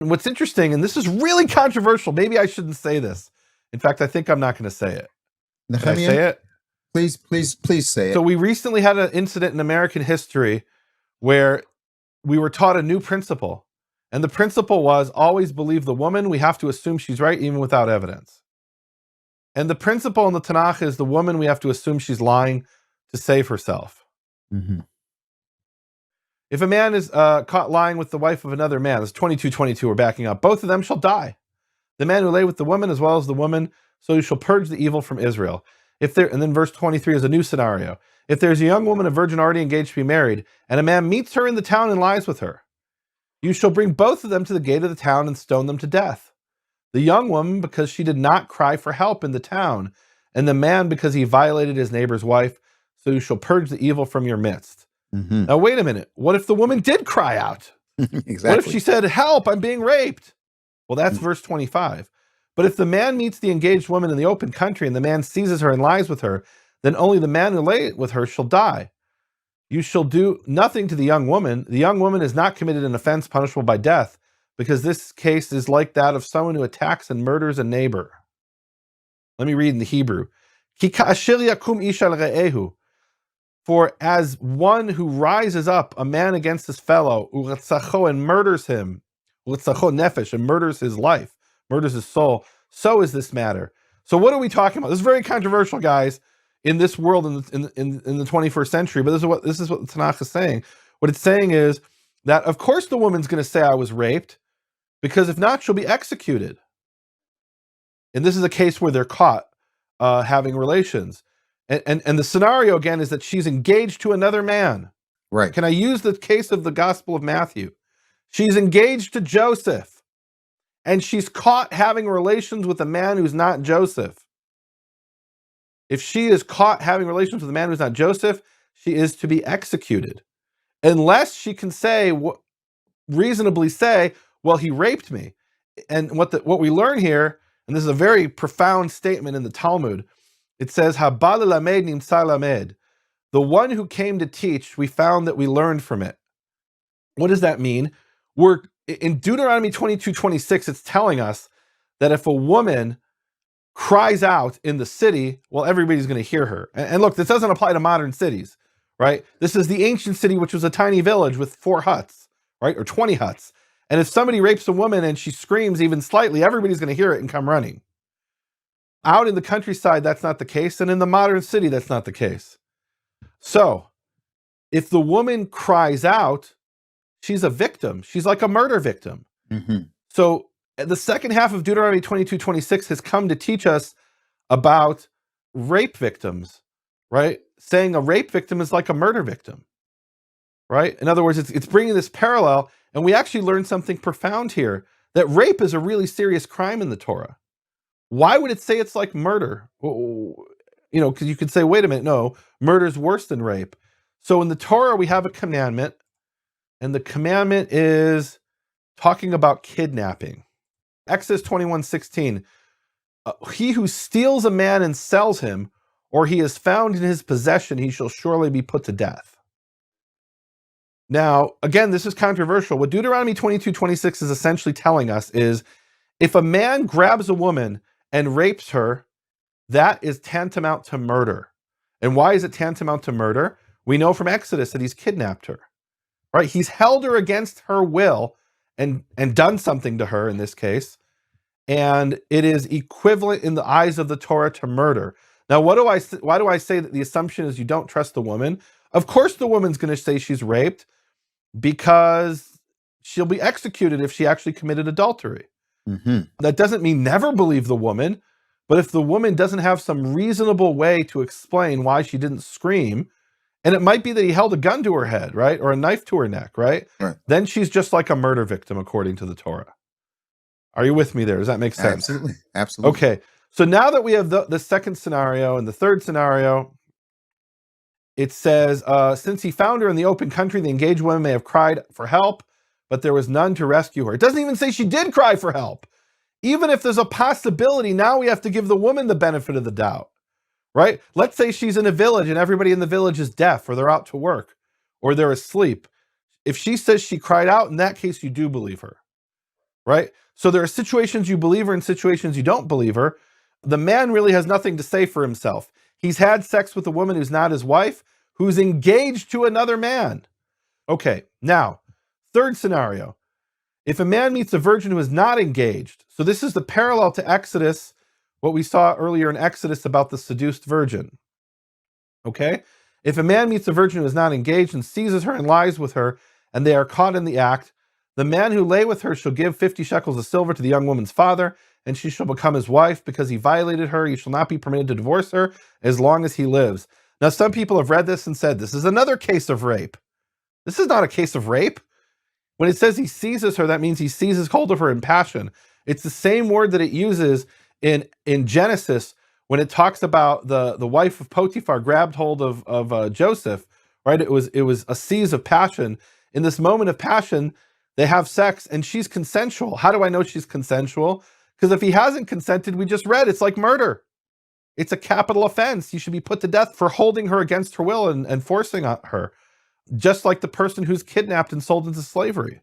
And what's interesting, and this is really controversial, maybe I shouldn't say this. In fact, I think I'm not going to say it. Can I say it? Please say it. So we recently had an incident in American history where we were taught a new principle. And the principle was always believe the woman. We have to assume she's right even without evidence. And the principle in the Tanakh is the woman, we have to assume she's lying to save herself. Mm-hmm. If a man is caught lying with the wife of another man, it's 22:22, we're backing up, both of them shall die. The man who lay with the woman as well as the woman, so you shall purge the evil from Israel. And then verse 23 is a new scenario. If there's a young woman, a virgin already engaged to be married, and a man meets her in the town and lies with her, you shall bring both of them to the gate of the town and stone them to death. The young woman, because she did not cry for help in the town, and the man, because he violated his neighbor's wife, so you shall purge the evil from your midst. Mm-hmm. Now, wait a minute. What if the woman did cry out? Exactly. What if she said, help, I'm being raped? Well, that's verse 25. But if the man meets the engaged woman in the open country and the man seizes her and lies with her, then only the man who lay with her shall die. You shall do nothing to the young woman. The young woman has not committed an offense punishable by death, because this case is like that of someone who attacks and murders a neighbor. Let me read in the Hebrew. For as one who rises up, a man against his fellow, and murders him, nefesh, and murders his life, murders his soul, so is this matter. So what are we talking about? This is very controversial, guys, in this world in the 21st century, but this is what the Tanakh is saying. What it's saying is that, of course, the woman's going to say, I was raped, because if not, she'll be executed. And this is a case where they're caught having relations. And the scenario, again, is that she's engaged to another man. Right. Can I use the case of the Gospel of Matthew? She's engaged to Joseph, and she's caught having relations with a man who's not Joseph. If she is caught having relations with a man who's not Joseph, she is to be executed. Unless she can reasonably say, well, he raped me. And what we learn here, and this is a very profound statement in the Talmud, it says, Haba lelamed nimtza lamed. The one who came to teach, we found that we learned from it. What does that mean? We're in Deuteronomy 22:26, it's telling us that if a woman cries out in the city, well, everybody's going to hear her. And look, this doesn't apply to modern cities, right? This is the ancient city, which was a tiny village with 4 huts, right? Or 20 huts. And if somebody rapes a woman and she screams even slightly, everybody's going to hear it and come running. Out in the countryside, that's not the case. And in the modern city, that's not the case. So if the woman cries out, she's a victim. She's like a murder victim. Mm-hmm. So the second half of Deuteronomy 22:26 has come to teach us about rape victims, right? Saying a rape victim is like a murder victim, right? In other words, it's bringing this parallel, and we actually learn something profound here, that rape is a really serious crime in the Torah. Why would it say it's like murder? Because you could say, wait a minute, no, murder is worse than rape. So in the Torah, we have a commandment, and the commandment is talking about kidnapping. Exodus 21:16, he who steals a man and sells him, or he is found in his possession, he shall surely be put to death. Now, again, this is controversial. What Deuteronomy 22:26 is essentially telling us is, if a man grabs a woman and rapes her, that is tantamount to murder. And why is it tantamount to murder? We know from Exodus that he's kidnapped her, right? He's held her against her will and done something to her in this case. And it is equivalent in the eyes of the Torah to murder. Now, why do I say that the assumption is you don't trust the woman? Of course, the woman's going to say she's raped, because she'll be executed if she actually committed adultery. Mm-hmm. That doesn't mean never believe the woman, but if the woman doesn't have some reasonable way to explain why she didn't scream, and it might be that he held a gun to her head, right? Or a knife to her neck, right? Right. Then she's just like a murder victim according to the Torah. Are you with me there? Does that make sense? Absolutely. Absolutely. Okay. So now that we have the second scenario and the third scenario, it says, since he found her in the open country, the engaged woman may have cried for help, but there was none to rescue her. It doesn't even say she did cry for help. Even if there's a possibility, now we have to give the woman the benefit of the doubt, right? Let's say she's in a village and everybody in the village is deaf, or they're out to work, or they're asleep. If she says she cried out, in that case, you do believe her. right? So there are situations you believe her and situations you don't believe her. The man really has nothing to say for himself. He's had sex with a woman who's not his wife, who's engaged to another man. Okay, now, third scenario. If a man meets a virgin who is not engaged, so this is the parallel to Exodus, what we saw earlier in Exodus about the seduced virgin. Okay? If a man meets a virgin who is not engaged and seizes her and lies with her, and they are caught in the act, the man who lay with her shall give 50 shekels of silver to the young woman's father, and she shall become his wife. Because he violated her, he shall not be permitted to divorce her as long as he lives. Now, some people have read this and said, this is another case of rape. This is not a case of rape. When it says he seizes her, that means he seizes hold of her in passion. It's the same word that it uses in Genesis when it talks about the wife of Potiphar grabbed hold of Joseph, right? It was a seize of passion. In this moment of passion, they have sex and she's consensual. How do I know she's consensual? Because if he hasn't consented, we just read, it's like murder. It's a capital offense. He should be put to death for holding her against her will and forcing her, just like the person who's kidnapped and sold into slavery.